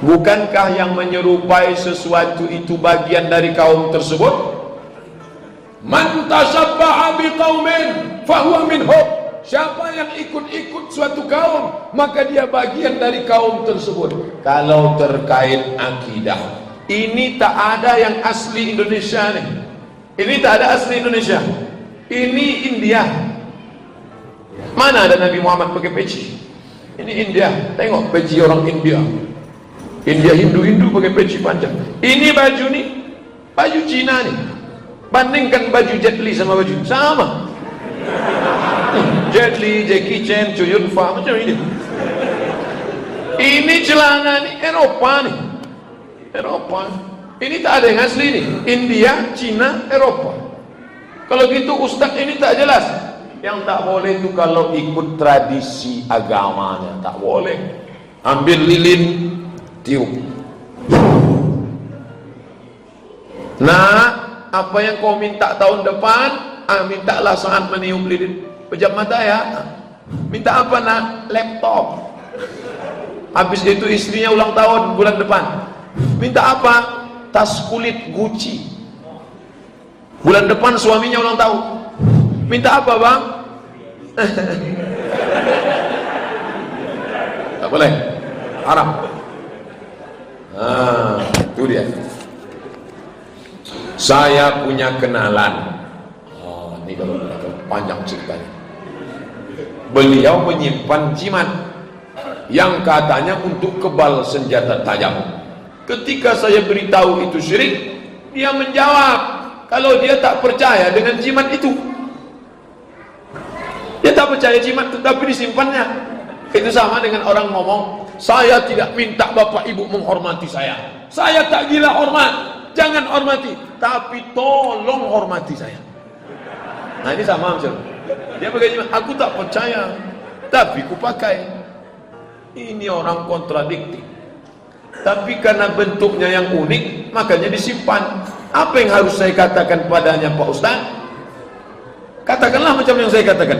Bukankah yang menyerupai sesuatu itu bagian dari kaum tersebut? Man tasabbaha biqaumin fahuwa minhum. Siapa yang ikut-ikut suatu kaum, maka dia bagian dari kaum tersebut. Kalau terkait akidah, ini tak ada yang asli Indonesia nih. Ini tak ada asli Indonesia. Ini India. Mana ada Nabi Muhammad pakai peci? Ini India. Tengok peci orang India. India Hindu pakai peci panjang. Ini baju nih, baju Cina nih. Bandingkan baju Jet Li sama baju sama. Jet Li, Jackie Chan, Chow Yun Fat macam ini. Ini celana nih Eropa nih. Eropa. Ini tak ada yang asli nih. India, Cina, Eropa. Kalau gitu ustaz ini tak jelas. Yang tak boleh itu kalau ikut tradisi agamanya, tak boleh. Ambil lilin, tiup. Nah, apa yang kau minta tahun depan, mintalah saat meniup lilin. Pejam mata ya. Minta apa nak? Laptop. Habis itu istrinya ulang tahun bulan depan. Minta apa? Tas kulit Gucci. Bulan depan suaminya ulang tahun. Minta apa bang? Tak boleh. Haram. Itu dia. Saya punya kenalan. Ini kalau panjang ceritanya. Beliau menyimpan jimat yang katanya untuk kebal senjata tajam. Ketika saya beritahu itu syirik, dia menjawab kalau dia tak percaya dengan jimat itu. Dia tak percaya jimat itu, tapi disimpannya. Itu sama dengan orang ngomong, saya tidak minta bapak ibu menghormati saya. Saya tak gila hormat, jangan hormati, tapi tolong hormati saya. Nah ini sama macam dia pakai jimat, aku tak percaya tapi ku pakai. Ini orang kontradiktif, tapi karena bentuknya yang unik makanya disimpan. Apa yang harus saya katakan padanya Pak Ustaz? Katakanlah macam yang saya katakan.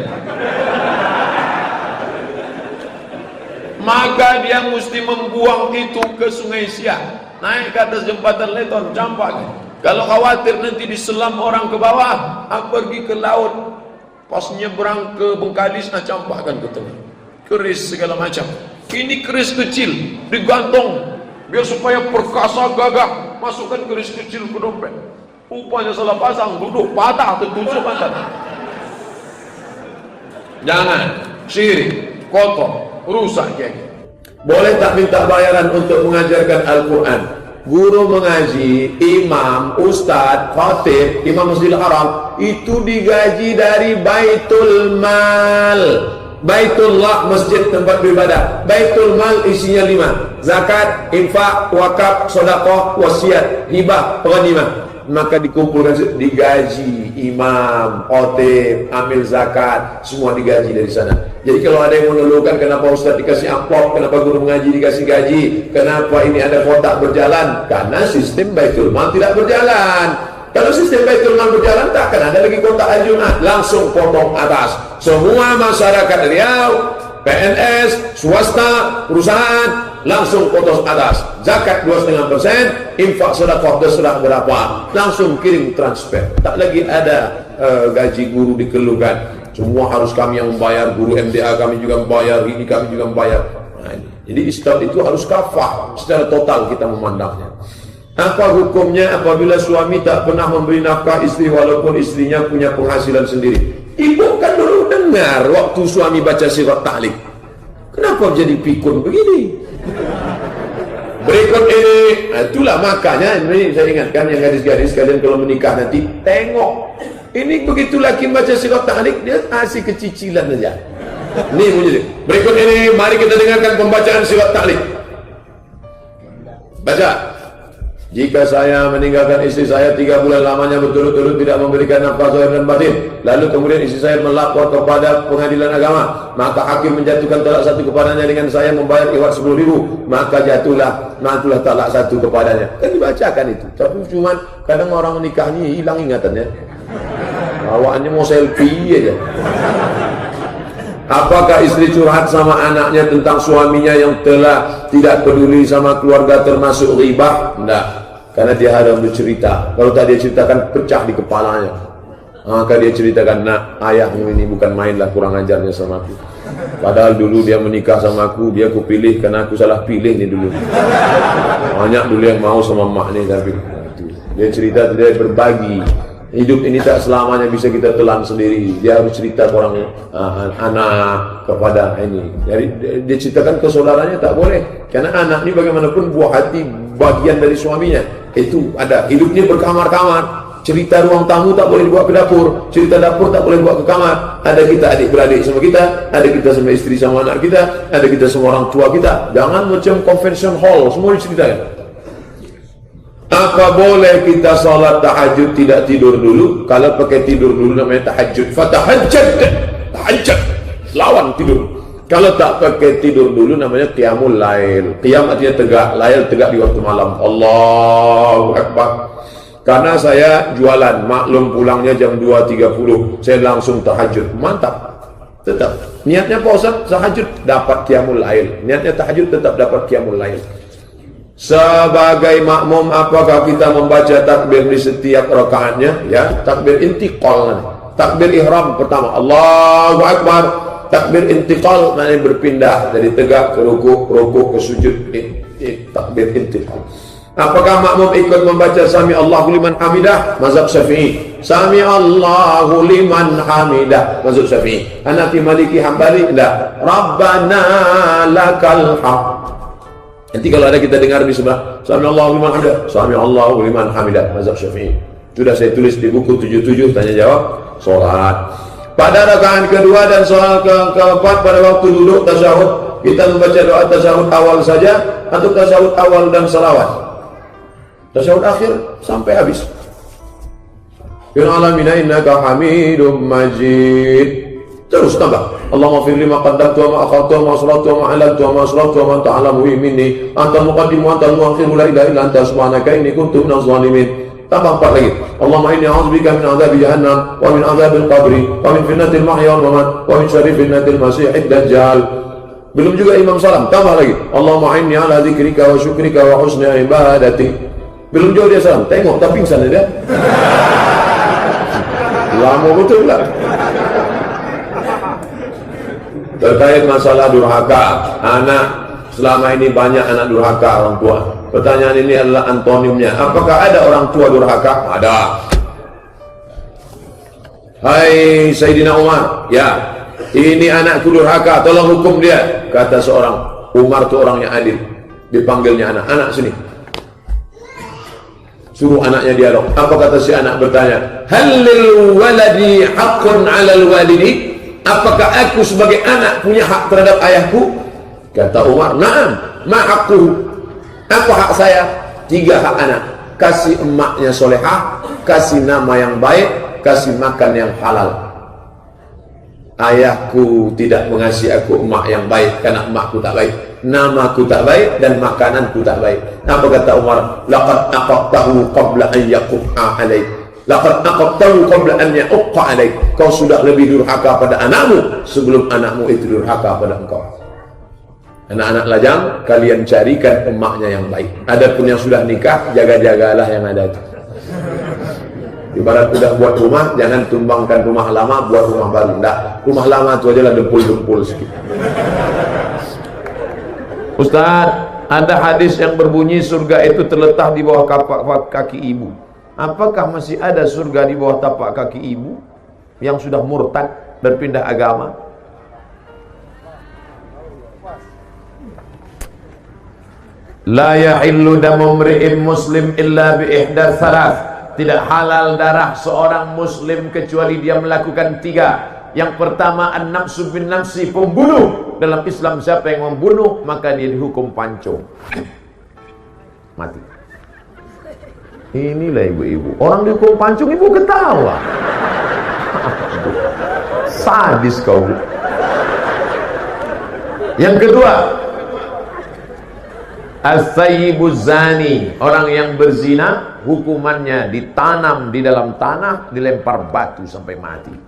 Maka dia mesti membuang itu ke Sungai Siak, naik ke atas jembatan Leton, campak. Kalau khawatir nanti diselam orang ke bawah, pergi ke laut, pas nyebrang ke Bengkalis, campakkan ke tengah. Keris segala macam. Ini keris kecil, digantung biar supaya perkasa gagah. Masukkan keris kecil ke dompet. Rupanya salah pasang, duduk patah, tertusuk pantat. Jangan syirik, kotor, rusak kayak. Boleh tak minta bayaran untuk mengajarkan Al-Quran? Guru mengaji, imam, ustadz, khatib, imam Masjidil Haram itu digaji dari Baitul Mal. Baitullah, masjid tempat beribadah. Baitul Mal isinya 5: zakat, infak, wakaf, sedekah, wasiat, hibah, ghanimah. Maka dikumpulkan, digaji imam, khatib, amil zakat, semua digaji dari sana. Jadi kalau ada yang mengeluhkan kenapa ustaz dikasih amplop, kenapa guru mengaji dikasih gaji, kenapa ini ada kotak berjalan, karena sistem Baitul Mal tidak berjalan. Kalau sistem Baitul Mal berjalan, takkan ada lagi kotak Al-Jum'ah, langsung potong atas. Semua masyarakat Riau, PNS, swasta, perusahaan, langsung potong atas. Zakat 2,5%, infak sedekah terserah berapa, langsung kirim transfer. Tak lagi ada gaji guru dikeluhkan. Semua harus kami yang membayar, guru MDA kami juga membayar, ini kami juga membayar. Nah, jadi Islam itu harus kafah secara total kita memandangnya. Apa hukumnya apabila suami tak pernah memberi nafkah istri walaupun istrinya punya penghasilan sendiri? Ibu kan dulu dengar waktu suami baca surat Tahlik. Kenapa jadi pikun begini? Berikut ini, itulah makanya ini saya ingatkan yang gadis-gadis kalian kalau menikah nanti tengok. Ini begitu laki baca surat Tahlik, dia kasih kecicilan saja. Nih bunyi. Berikut ini mari kita dengarkan pembacaan surat Tahlik. Baca. Jika saya meninggalkan istri saya 3 bulan lamanya berturut-turut tidak memberikan nafkah zahir dan batin, lalu kemudian istri saya melapor kepada pengadilan agama, maka hakim menjatuhkan talak 1 kepadanya dengan saya membayar iwat 10.000, maka jatuhlah talak 1 kepadanya. Kan dibacakan itu. Tapi cuma kadang orang menikah ini hilang ingatannya. Bawaannya mau selfie aja. Apakah istri curhat sama anaknya tentang suaminya yang telah tidak peduli sama keluarga termasuk ghibah? Tidak, karena dia haram bercerita. Kalau tak dia ceritakan pecah di kepalanya. Maka dia ceritakan, nak, ayahmu ini bukan mainlah kurang ajarnya sama aku. Padahal dulu dia menikah sama aku, dia aku pilih karena aku salah pilih nih dulu. Banyak dulu yang mau sama mak nih, tapi dia cerita, dia berbagi. Hidup ini tak selamanya bisa kita telan sendiri. Dia harus cerita ke orang anak kepada ini. Jadi dia ceritakan ke saudaranya tak boleh. Karena anak ini bagaimanapun buah hati, bagian dari suaminya. Itu ada. Hidupnya berkamar-kamar. Cerita ruang tamu tak boleh dibawa ke dapur. Cerita dapur tak boleh dibawa ke kamar. Ada kita adik-beradik sama kita, ada kita sama istri sama anak kita, ada kita sama orang tua kita. Jangan macam convention hall, semua diceritakan. Apa boleh kita salat tahajud tidak tidur dulu? Kalau pakai tidur dulu namanya tahajud. Fatahajjad, tahajjud, lawan tidur. Kalau tak pakai tidur dulu namanya qiyamul lail. Qiyam artinya tegak, lail tegak di waktu malam. Allahu Akbar. Karena saya jualan, maklum pulangnya jam 2.30, saya langsung tahajud. Mantap. Tetap niatnya Pak Ustaz tahajud dapat qiyamul lail. Niatnya tahajud tetap dapat qiyamul lail. Sebagai makmum, apakah kita membaca takbir di setiap rakaatnya? Ya, takbir intiqal. Takbir ihram pertama, Allahu Akbar. Takbir intiqal maknanya berpindah dari tegak ke rukuk ke sujud. Takbir intiqal. Apakah makmum ikut membaca Sami Allahu liman hamidah? Mazhab Syafi'i. Sami Allahu liman hamidah, mazhab Syafi'i. Hanafi, Maliki, Hambali tidak. Rabbana lakal hamd. Nanti kalau ada kita dengar di sebelah Sami Allahu liman hamidah, Sami Allahu liman hamidah, mazhab Syafi'i. Sudah saya tulis di buku 77 tanya jawab salat. Pada rakaat kedua dan soal keempat pada waktu duduk tasyahud, kita membaca doa tasyahud awal saja atau tasyahud awal dan salawat? Tasyahud akhir sampai habis. Ya alamina innaka Hamidum Majid. Terus tambah. Allahumma firli ma qaddamtu wa ma akhartu wa ma asrartu wa ma alantu wa ma asrartu wa ma anta a'lamu minni. Anta muqaddim wa anta muakhir, la ilaha illa anta subhanaka inni kuntu minaz zalimin. Tambah 4 lagi. Allahumma inni a'udzubika min adzabi jahannam wa min adzabil qabri wa min fitnatil mahya wal mamat wa min syarri fitnatil masiihid dajjal. Belum juga Imam Salam. Tambah lagi. Allahumma inni ala dzikrika wa syukrika wa husni ibadatik. Belum juga dia salam. Tengok tak pingsan dia. Lama betul lah. Terkait masalah durhaka, anak selama ini banyak anak durhaka orang tua. Pertanyaan ini adalah antonimnya. Apakah ada orang tua durhaka? Ada. Hai Sayyidina Umar, ya, ini anakku durhaka, tolong hukum dia. Kata seorang, Umar itu orangnya adil. Dipanggilnya anak sini. Suruh anaknya dialog. Apa kata si anak bertanya? Halil waladi haqqun 'alal walidi? Apakah aku sebagai anak punya hak terhadap ayahku? Kata Umar, na'am, ma haqquhu. Apa hak saya? 3 hak anak. Kasih emaknya solehah, kasih nama yang baik, kasih makan yang halal. Ayahku tidak mengasihi aku emak yang baik karena emakku tak baik, namaku tak baik, dan makananku tak baik. Apa kata Umar? Laqad aqaqtahu qabla an yaqqa alaik. Laqad aqaqtahu qabla an yaqqa alaik. Kau sudah lebih durhaka pada anakmu sebelum anakmu itu durhaka pada engkau. Anak-anak lajang, kalian carikan emaknya yang baik. Adapun yang sudah nikah, jaga-jagalah yang ada itu. Ibarat udah buat rumah, jangan tumbangkan rumah lama buat rumah baru. Enggak, rumah lama itu aja lah dempul-dempul sedikit. Ustaz, ada hadis yang berbunyi surga itu terletak di bawah tapak kaki ibu. Apakah masih ada surga di bawah tapak kaki ibu yang sudah murtad, berpindah agama? La yahillu damu mri'in muslim illa bi ihda thalath. Tidak halal darah seorang muslim kecuali dia melakukan 3. Yang pertama, an-nafsu bin nafsi, pembunuh. Dalam Islam siapa yang membunuh maka dia dihukum pancung, mati. Inilah ibu-ibu, orang dihukum pancung ibu ketawa. Sadis kau. Yang kedua, as-sayyibuz zani, orang yang berzina, hukumannya ditanam di dalam tanah, dilempar batu sampai mati.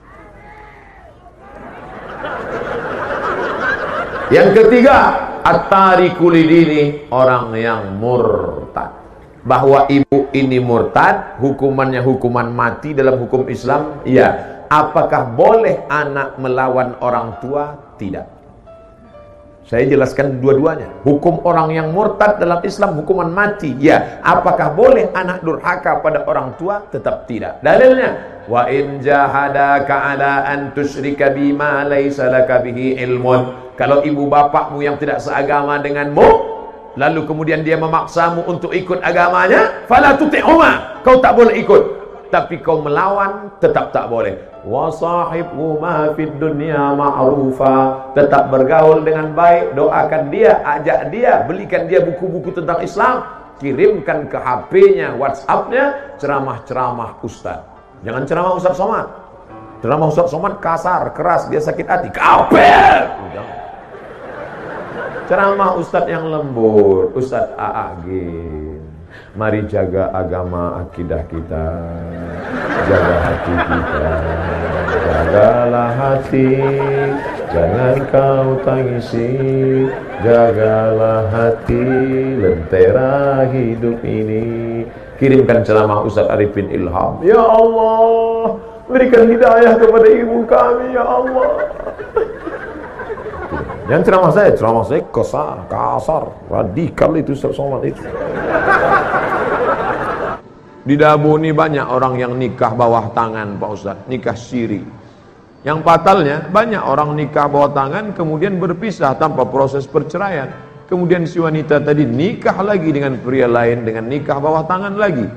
Yang ketiga, at-tariku lidini, orang yang murtad. Bahwa ibu ini murtad, hukumannya hukuman mati dalam hukum Islam. Ya. Apakah boleh anak melawan orang tua? Tidak. Saya jelaskan dua-duanya. Hukum orang yang murtad dalam Islam hukuman mati. Ya. Apakah boleh anak durhaka pada orang tua? Tetap tidak. Dalilnya, wa in jahadaka ala an tusyrika bima laysa laka bihi ilmun. Kalau ibu bapakmu yang tidak seagama denganmu, lalu kemudian dia memaksamu untuk ikut agamanya, fala tuti'huma, kau tak boleh ikut. Tapi kau melawan, tetap tak boleh. Wa sahibhuma fid dunya ma'rufa, tetap bergaul dengan baik, doakan dia, ajak dia, belikan dia buku-buku tentang Islam, kirimkan ke HP-nya, WhatsApp-nya, ceramah-ceramah Ustaz. Jangan ceramah Ustaz Somad. Ceramah Ustaz Somad kasar, keras, dia sakit hati, kafir. Ceramah Ustadz yang lembut, Ustadz AAG. Mari jaga agama akidah kita, jaga hati kita, jagalah hati, jangan kau tangisi, jagalah hati, lentera hidup ini. Kirimkan ceramah Ustadz Arifin Ilham. Ya Allah, berikan hidayah kepada ibu kami, ya Allah. Yang ceramah saya kasar, radikal itu Ustaz Somad itu. Di Dabu ini banyak orang yang nikah bawah tangan Pak Ustaz, nikah siri. Yang fatalnya banyak orang nikah bawah tangan kemudian berpisah tanpa proses perceraian. Kemudian si wanita tadi nikah lagi dengan pria lain dengan nikah bawah tangan lagi.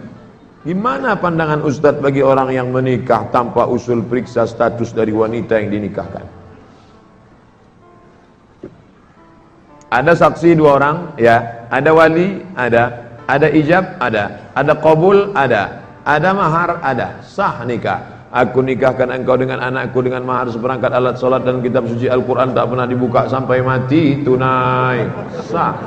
Gimana pandangan Ustaz bagi orang yang menikah tanpa usul periksa status dari wanita yang dinikahkan? Ada saksi 2 orang, ya. Ada wali, ada ijab, ada qabul, ada mahar, ada. Sah nikah. Aku nikahkan engkau dengan anakku dengan mahar seperangkat alat salat dan kitab suci Al-Quran tak pernah dibuka sampai mati, tunai. Sah.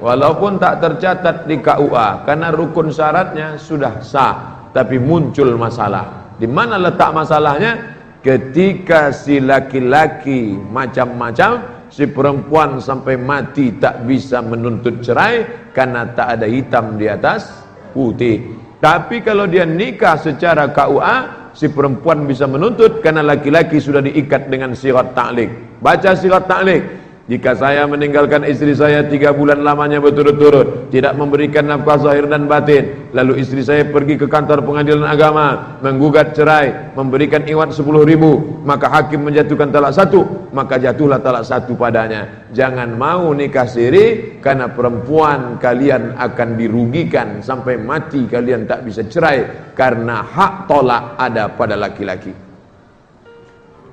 Walaupun tak tercatat di KUA karena rukun syaratnya sudah sah, tapi muncul masalah. Di mana letak masalahnya? Ketika si laki-laki macam-macam, si perempuan sampai mati tak bisa menuntut cerai karena tak ada hitam di atas putih. Tapi kalau dia nikah secara KUA, si perempuan bisa menuntut karena laki-laki sudah diikat dengan sirat ta'liq. Baca sirat ta'liq. Jika saya meninggalkan istri saya 3 bulan lamanya berturut-turut, tidak memberikan nafkah zahir dan batin, lalu istri saya pergi ke kantor pengadilan agama, menggugat cerai, memberikan iwat 10.000, maka hakim menjatuhkan talak 1, maka jatuhlah talak 1 padanya. Jangan mau nikah siri, karena perempuan kalian akan dirugikan sampai mati, kalian tak bisa cerai karena hak tolak ada pada laki-laki.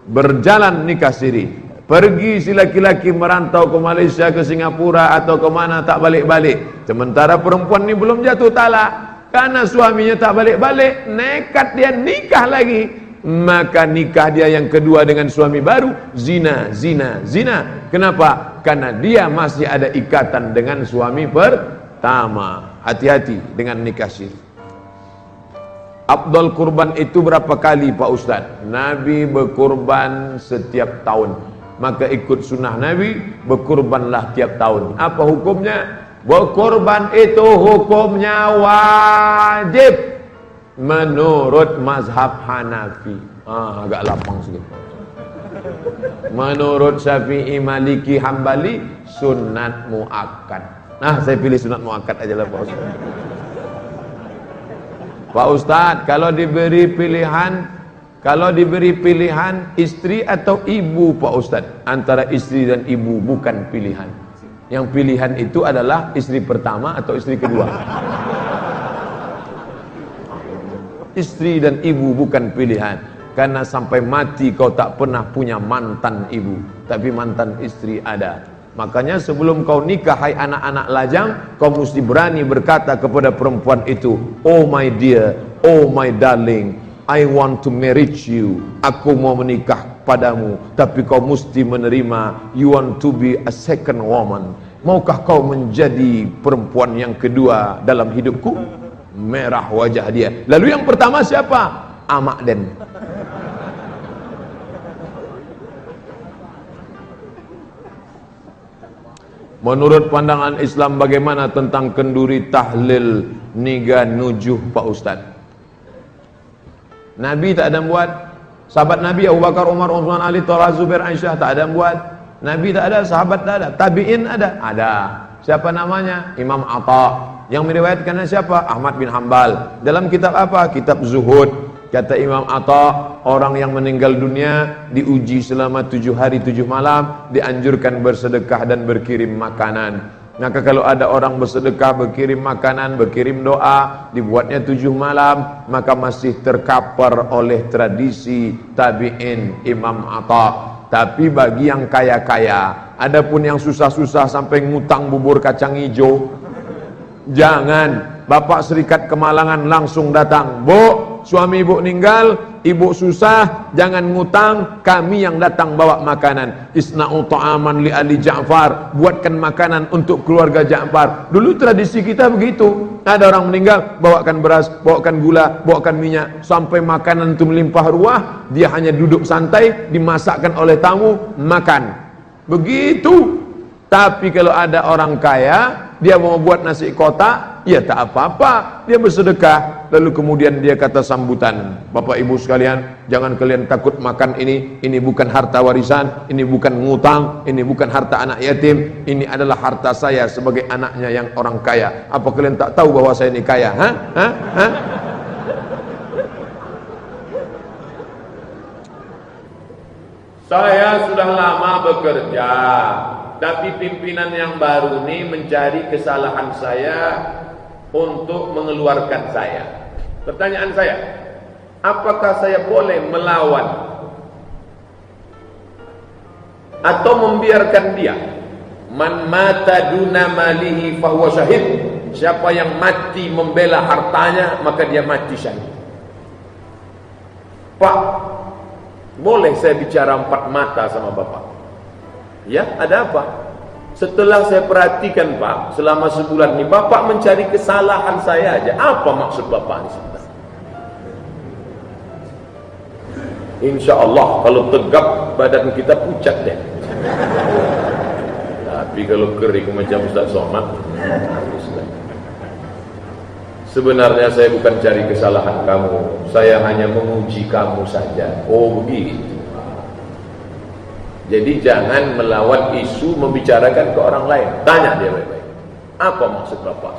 Berjalan nikah siri, pergi si laki-laki merantau ke Malaysia, ke Singapura atau ke mana tak balik-balik. Sementara perempuan ni belum jatuh talak. Karena suaminya tak balik-balik, nekat dia nikah lagi. Maka nikah dia yang kedua dengan suami baru, zina. Kenapa? Karena dia masih ada ikatan dengan suami pertama. Hati-hati dengan nikah siri. Afdal kurban itu berapa kali Pak Ustaz? Nabi berkurban setiap tahun. Maka ikut sunnah Nabi, berkurbanlah tiap tahun. Apa hukumnya? Berkurban itu hukumnya wajib menurut mazhab Hanafi. Agak lapang sikit. Menurut Syafi'i, Maliki, Hambali, sunat muakkad. Nah, saya pilih sunat muakkad aja lah Pak Ustaz. Pak Ustaz, kalau diberi pilihan istri atau ibu Pak Ustaz, antara istri dan ibu bukan pilihan. Yang pilihan itu adalah istri pertama atau istri kedua. Istri dan ibu bukan pilihan. Karena sampai mati kau tak pernah punya mantan ibu, tapi mantan istri ada. Makanya sebelum kau nikah, hai anak-anak lajang, kau mesti berani berkata kepada perempuan itu, oh my dear, oh my darling, I want to marry you. Aku mau menikah padamu, tapi kau mesti menerima. You want to be a second woman. Maukah kau menjadi perempuan yang kedua dalam hidupku? Merah wajah dia. Lalu yang pertama siapa? Amak Den. Menurut pandangan Islam bagaimana tentang kenduri tahlil niga nujuh Pak Ustaz? Nabi tak ada buat. Sahabat Nabi Abu Bakar, Umar, Utsman, Ali, Talha, Zubair, Aisyah tak ada buat. Nabi tak ada, sahabat tak ada. Tabi'in ada? Ada. Siapa namanya? Imam Atha. Yang meriwayatkannya siapa? Ahmad bin Hanbal. Dalam kitab apa? Kitab Zuhud. Kata Imam Atha, orang yang meninggal dunia diuji selama 7 hari 7 malam, dianjurkan bersedekah dan berkirim makanan. Maka kalau ada orang bersedekah, berkirim makanan, berkirim doa, dibuatnya 7 malam, maka masih terkapar oleh tradisi tabi'in Imam Atha. Tapi bagi yang kaya-kaya, adapun yang susah-susah sampai ngutang bubur kacang hijau, jangan. Bapak Serikat Kemalangan langsung datang. Bu, suami ibu meninggal, ibu susah, jangan ngutang, kami yang datang bawa makanan. Isna'u ta'aman li ali Ja'far, buatkan makanan untuk keluarga Ja'far. Dulu tradisi kita begitu. Ada orang meninggal, bawakan beras, bawakan gula, bawakan minyak, sampai makanan itu melimpah ruah, dia hanya duduk santai, dimasakkan oleh tamu, makan. Begitu. Tapi kalau ada orang kaya, dia mau buat nasi kotak, ya tak apa-apa, dia bersedekah. Lalu kemudian dia kata sambutan, Bapak Ibu sekalian, jangan kalian takut makan ini bukan harta warisan, ini bukan ngutang, ini bukan harta anak yatim, ini adalah harta saya sebagai anaknya yang orang kaya. Apa kalian tak tahu bahwa saya ini kaya? Saya sudah lama bekerja, tapi pimpinan yang baru ini mencari kesalahan saya untuk mengeluarkan saya. Pertanyaan saya, apakah saya boleh melawan atau membiarkan dia? Man mata duna malihi fahuwa syahid. Siapa yang mati membela hartanya, maka dia mati syahid. Pak, boleh saya bicara 4 mata sama Bapak? Ya, ada apa? Setelah saya perhatikan Pak, selama sebulan ini Bapak mencari kesalahan saya aja. Apa maksud Bapak ini sebentar? Insya Allah kalau tegap badan kita pucat deh. Tapi kalau kering macam Ustaz Somad, sebenarnya saya bukan cari kesalahan kamu, saya hanya menguji kamu saja. Oh begitu. Jadi jangan melawan isu membicarakan ke orang lain. Tanya dia baik-baik. Apa maksud Bapak?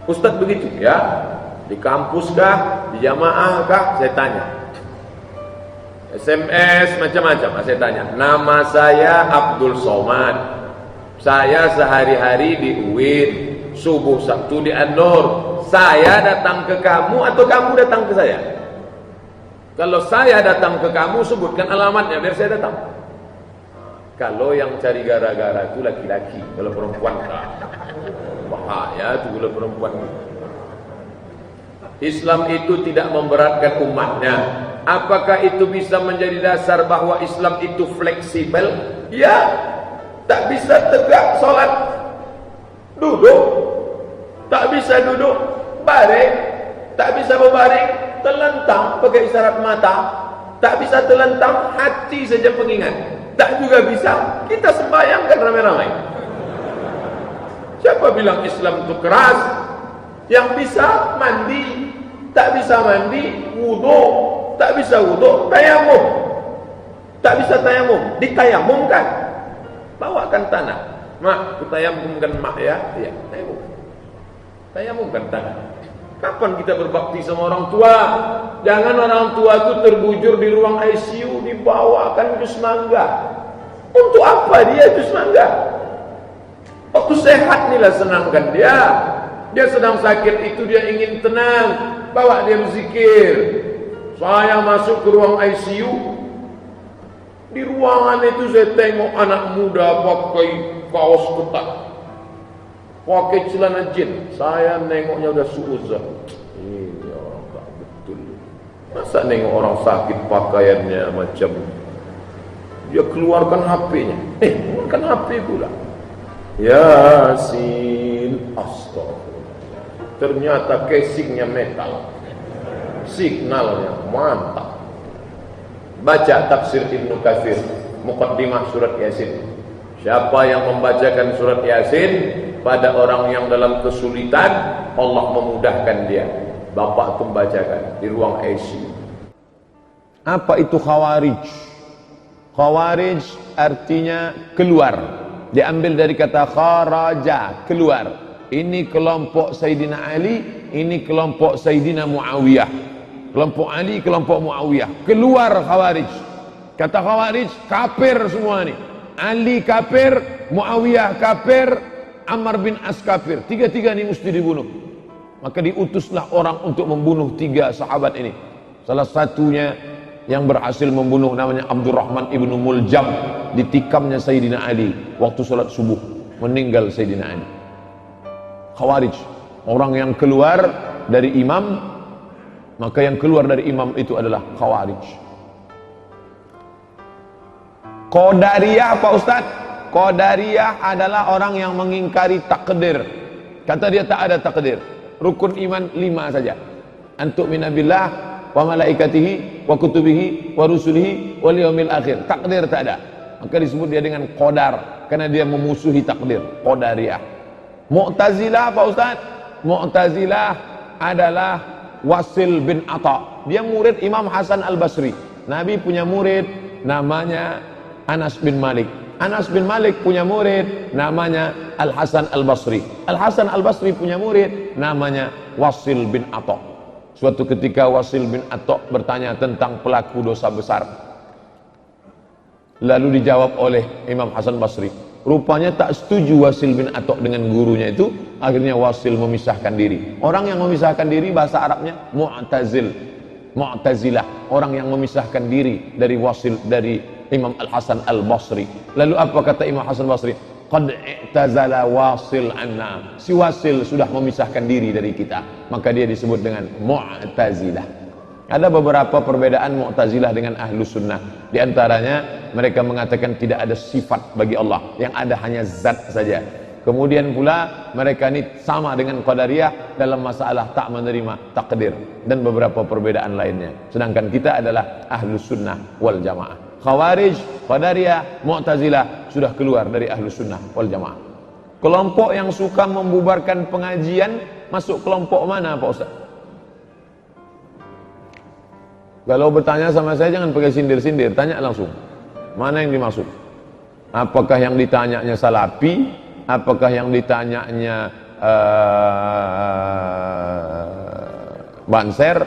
Ustaz begitu ya? Di kampus kah? Di jamaah kah? Saya tanya. SMS macam-macam. Saya tanya. Nama saya Abdul Somad. Saya sehari-hari di UIN. Subuh Sabtu di An-Nur. Saya datang ke kamu atau kamu datang ke saya? Kalau saya datang ke kamu, sebutkan alamatnya biar saya datang. Kalau yang cari gara-gara itu laki-laki, kalau perempuan bahaya itu kalau perempuan. Islam itu tidak memberatkan umatnya. Apakah itu bisa menjadi dasar bahwa Islam itu fleksibel? Ya, tak bisa tegak sholat, duduk, tak bisa duduk, baring, tak bisa berbaring, telentang pakai isyarat mata, tak bisa telentang, hati saja pengingat. Tak juga bisa, kita sembahyangkan ramai-ramai. Siapa bilang Islam itu keras? Yang bisa mandi, tak bisa mandi, wudu, tak bisa wudu, tayamum. Tak bisa tayamum, ditayamumkan. Bawakan tanah. Mak, kutayamumkan mak ya. Iya, tayamum. Tayamumkan tanah. Kapan kita berbakti sama orang tua? Jangan orang tua itu terbujur di ruang ICU, dibawakan ke semangga. Untuk apa dia ke semangga? Waktu sehat inilah senangkan dia. Dia sedang sakit itu dia ingin tenang, bawa dia berzikir. Saya masuk ke ruang ICU. Di ruangan itu saya tengok anak muda pakai kaos ketat, pakai celana jin. Saya nengoknya udah suuzon. Ini orang tak betul. Masa nengok orang sakit pakaiannya macam, dia keluarkan HP-nya. Keluarkan HP pula. Yasin, astagfirullah. Ternyata casingnya metal, signalnya mantap. Baca tafsir Ibnu Katsir, muqaddimah surat Yasin. Siapa yang membacakan surat Yasin pada orang yang dalam kesulitan, Allah memudahkan dia. Bapak tuh membacakan di ruang ICU. Apa itu khawarij? Khawarij artinya keluar. Diambil dari kata kharaja, keluar. Ini kelompok Sayyidina Ali, ini kelompok Sayyidina Muawiyah. Kelompok Ali, kelompok Muawiyah. Keluar khawarij. Kata khawarij, kafir semua nih. Ali kafir, Muawiyah kafir, Ammar bin As kafir. Tiga-tiga ini mesti dibunuh. Maka diutuslah orang untuk membunuh tiga sahabat ini. Salah satunya yang berhasil membunuh namanya Abdurrahman ibnu Muljam. Ditikamnya Sayyidina Ali waktu salat subuh. Meninggal Sayyidina Ali. Khawarij, orang yang keluar dari imam, maka yang keluar dari imam itu adalah khawarij. Qadariyah Pak Ustaz? Qadariyah adalah orang yang mengingkari takdir. Kata dia tak ada takdir. Rukun iman 5 saja. Antuk minabillah wa malaikatihi wa kutubihi wa rusulihi wal yaumil akhir. Takdir tak ada. Maka disebut dia dengan qadar, karena dia memusuhi takdir. Qadariyah. Mu'tazilah Pak Ustaz? Mu'tazilah adalah Wasil bin Atha. Dia murid Imam Hasan Al-Basri. Nabi punya murid namanya Anas bin Malik. Anas bin Malik punya murid namanya Al-Hasan Al-Basri. Al-Hasan Al-Basri punya murid namanya Wasil bin Atha. Suatu ketika Wasil bin Atha bertanya tentang pelaku dosa besar. Lalu dijawab oleh Imam Hasan Basri. Rupanya tak setuju Wasil bin Atha dengan gurunya itu. Akhirnya Wasil memisahkan diri. Orang yang memisahkan diri bahasa Arabnya Mu'tazilah. Orang yang memisahkan diri dari Wasil, dari Imam Al-Hasan Al-Basri. Lalu apa kata Imam Hasan Basri? Qad i'tazala Wasil anna. Si Wasil sudah memisahkan diri dari kita. Maka dia disebut dengan Mu'tazilah. Ada beberapa perbedaan Mu'tazilah dengan Ahlus Sunnah. Di antaranya mereka mengatakan tidak ada sifat bagi Allah. Yang ada hanya zat saja. Kemudian pula mereka ini sama dengan Qadariyah dalam masalah tak menerima takdir. Dan beberapa perbedaan lainnya. Sedangkan kita adalah Ahlus Sunnah wal Jamaah. Khawarij, Qadariyah, Mu'tazilah sudah keluar dari Ahlus Sunnah wal Jamaah. Kelompok yang suka membubarkan pengajian masuk kelompok mana Pak Ustaz? Kalau bertanya sama saya jangan pakai sindir-sindir, tanya langsung. Mana yang dimaksud? Apakah yang ditanyanya Salafi? Apakah yang ditanyanya Banser?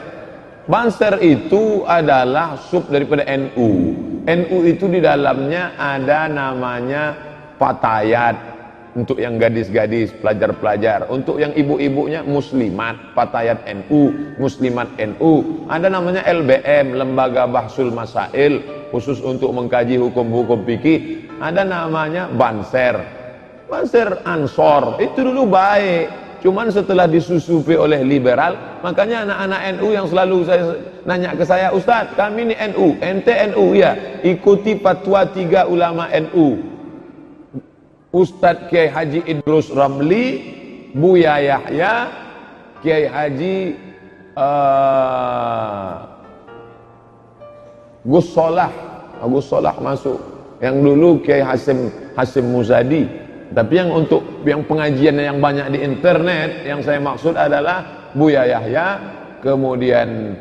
Banser itu adalah sub daripada NU. NU itu di dalamnya ada namanya Fatayat untuk yang gadis-gadis, pelajar-pelajar. Untuk yang ibu-ibunya Muslimat, Fatayat NU, Muslimat NU. Ada namanya LBM, Lembaga Bahsul Masail, khusus untuk mengkaji hukum-hukum fikih. Ada namanya Banser. Banser Ansor, itu dulu baik. Cuman setelah disusupi oleh liberal, makanya anak-anak NU yang selalu saya nanya ke saya, Ustaz, kami ini NU, ente NU ya, ikuti fatwa 3 ulama NU. Ustaz Kiai Haji Idrus Ramli, Buya Yahya, Kiai Haji Gus Solah masuk. Yang dulu Kiai Hasim Muzadi. Tapi yang untuk yang pengajian yang banyak di internet, yang saya maksud adalah Buya Yahya, kemudian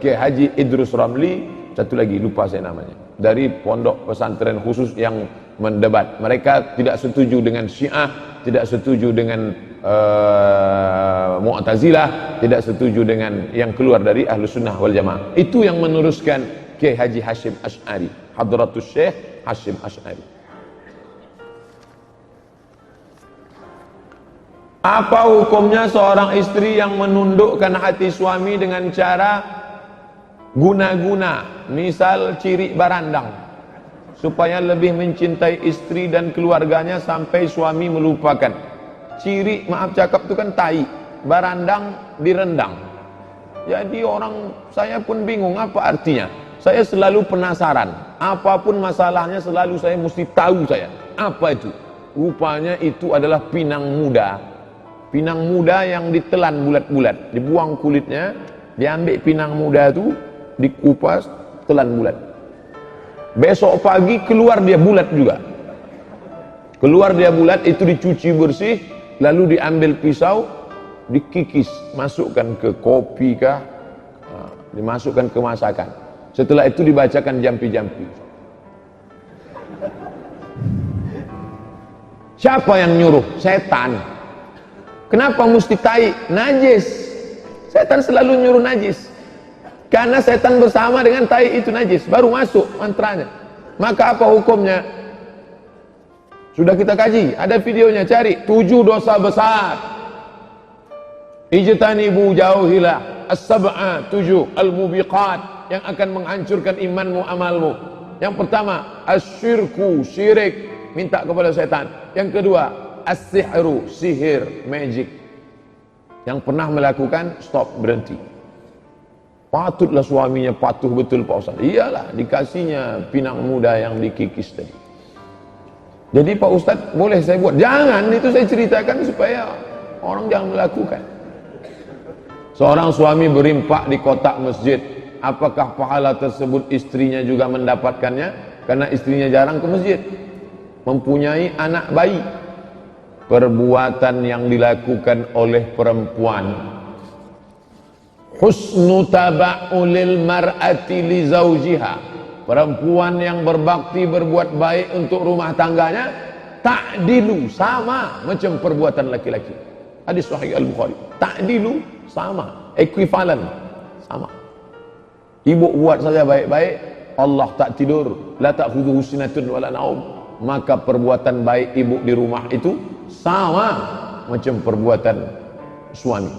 Kiai Haji Idrus Ramli, satu lagi lupa saya namanya, dari pondok pesantren khusus yang mendebat. Mereka tidak setuju dengan Syiah, tidak setuju dengan Mu'tazilah, tidak setuju dengan yang keluar dari Ahlus Sunnah wal Jamaah. Itu yang meneruskan Kiai Haji Hashim Asy'ari, Hadratus Syekh Hashim Asy'ari. Apa hukumnya seorang istri yang menundukkan hati suami dengan cara guna-guna, misal ciri barandang, supaya lebih mencintai istri dan keluarganya sampai suami melupakan. Ciri, maaf cakap itu kan tai, barandang direndang. Jadi saya pun bingung apa artinya. Saya selalu penasaran, apapun masalahnya selalu saya mesti tahu apa itu. Rupanya itu adalah pinang muda. Pinang muda yang ditelan bulat-bulat, dibuang kulitnya, diambil pinang muda itu, dikupas, telan bulat. Besok pagi keluar dia bulat juga. Keluar dia bulat, itu dicuci bersih, lalu diambil pisau, dikikis, masukkan ke kopi kah, dimasukkan ke masakan. Setelah itu dibacakan jampi-jampi. Siapa yang nyuruh? Setan. Kenapa mesti tai? Najis. Setan selalu nyuruh najis. Karena setan bersama dengan tai itu najis, baru masuk mantranya. Maka apa hukumnya? Sudah kita kaji, ada videonya, cari 7 dosa besar. Ijtanibu jauhilah as-sab'a 7 al-mubiqat yang akan menghancurkan imanmu, amalmu. Yang pertama, asyirku, syirik, minta kepada setan. Yang kedua, as-sihru, sihir, magic. Yang pernah melakukan, stop, berhenti. Patutlah suaminya patuh betul Pak Ustaz. Iyalah, dikasihnya pinang muda yang dikikis tadi. Jadi Pak Ustaz, boleh saya buat? Jangan, itu saya ceritakan supaya orang jangan melakukan. Seorang suami berimpak di kotak masjid. Apakah pahala tersebut istrinya juga mendapatkannya? Karena istrinya jarang ke masjid. Mempunyai anak bayi. Perbuatan yang dilakukan oleh perempuan. Husnu taba'ulil mar'ati li zawjiha. Perempuan yang berbakti, berbuat baik untuk rumah tangganya, ta'dilu, sama macam perbuatan laki-laki. Hadis sahih Al-Bukhari. Ta'dilu, sama, equivalent, sama. Ibu buat saja baik-baik, Allah tak tidur, la ta'khudhuhu sinatun wala naum. Maka perbuatan baik ibu di rumah itu sama macam perbuatan suami.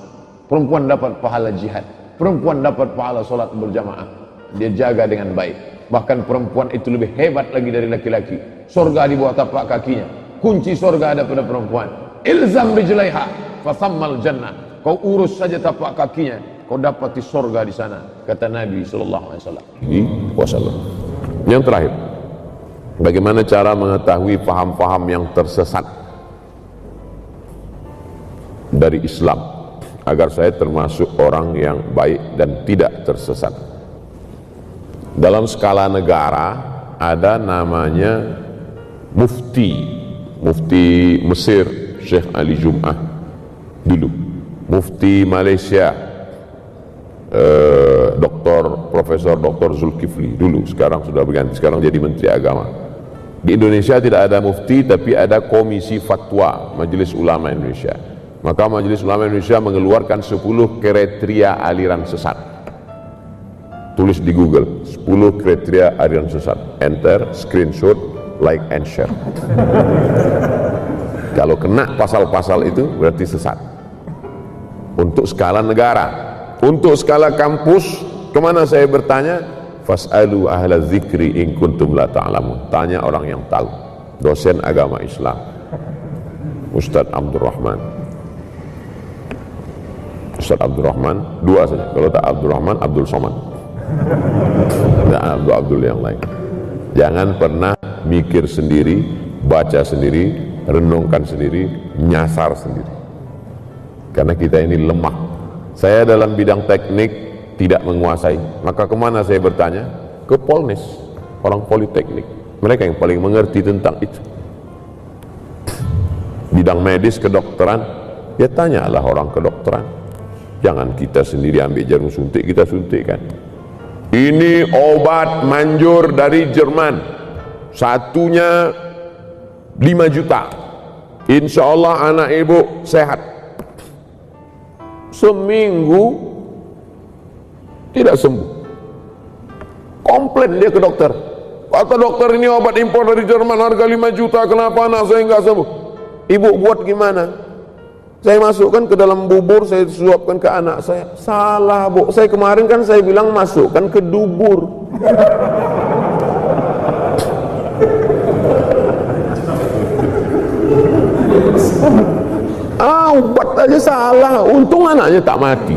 Perempuan dapat pahala jihad, perempuan dapat pahala solat berjamaah, dia jaga dengan baik. Bahkan perempuan itu lebih hebat lagi dari laki-laki. Surga di bawah tapak kakinya. Kunci surga ada pada perempuan. Ilzam rijlaiha fasammal jannah. Kau urus saja tapak kakinya, kau dapati surga di sana, kata Nabi sallallahu alaihi wasallam. Yang terakhir, bagaimana cara mengetahui paham-paham yang tersesat dari Islam agar saya termasuk orang yang baik dan tidak tersesat? Dalam skala negara ada namanya mufti Mesir Syekh Ali Jum'ah dulu, mufti Malaysia Profesor Dr. Zulkifli dulu, sekarang sudah berganti, sekarang jadi Menteri Agama. Di Indonesia tidak ada mufti, tapi ada Komisi Fatwa Majelis Ulama Indonesia. Maka Majelis Ulama Indonesia mengeluarkan 10 kriteria aliran sesat. Tulis di Google 10 kriteria aliran sesat, enter, screenshot, like and share. Kalau kena pasal-pasal itu berarti sesat. Untuk skala negara. Untuk skala kampus, kemana saya bertanya? Fas'alu ahla dzikri in kuntum la ta'lamun. Tanya orang yang tahu. Dosen agama Islam, Ustadz Abdurrahman. Ustadz Abdurrahman, 2 saja. Kalau tak Abdurrahman, Abdul Somad. Nah, Abdul yang lain. Jangan pernah mikir sendiri, baca sendiri, renungkan sendiri, nyasar sendiri. Karena kita ini lemah. Saya dalam bidang teknik tidak menguasai. Maka kemana saya bertanya? Ke Polnes, orang politeknik. Mereka yang paling mengerti tentang itu. Bidang medis, kedokteran, ya tanyalah orang kedokteran. Jangan kita sendiri ambil jarum suntik, kita suntikkan. Ini obat manjur dari Jerman, satunya 5 juta. Insya Allah anak ibu sehat. Seminggu tidak sembuh. Komplain dia ke dokter. Kata dokter, ini obat impor dari Jerman harga 5 juta, kenapa anak saya nggak sembuh? Ibu buat gimana? Saya masukkan ke dalam bubur, saya suapkan ke anak saya. Salah, Bu. Saya kemarin kan saya bilang masukkan ke dubur. Obat aja salah. Untung anaknya tak mati.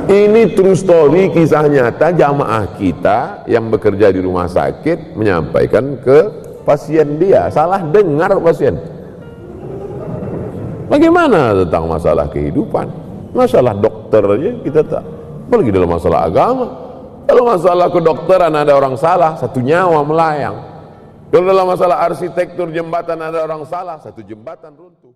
Ini true story, kisah nyata jamaah kita yang bekerja di rumah sakit menyampaikan ke pasien dia. Salah dengar pasien. Bagaimana tentang masalah kehidupan? Masalah dokter aja kita tak, apalagi dalam masalah agama. Kalau masalah kedokteran ada orang salah, 1 nyawa melayang. Kalau dalam masalah arsitektur jembatan ada orang salah, satu jembatan runtuh.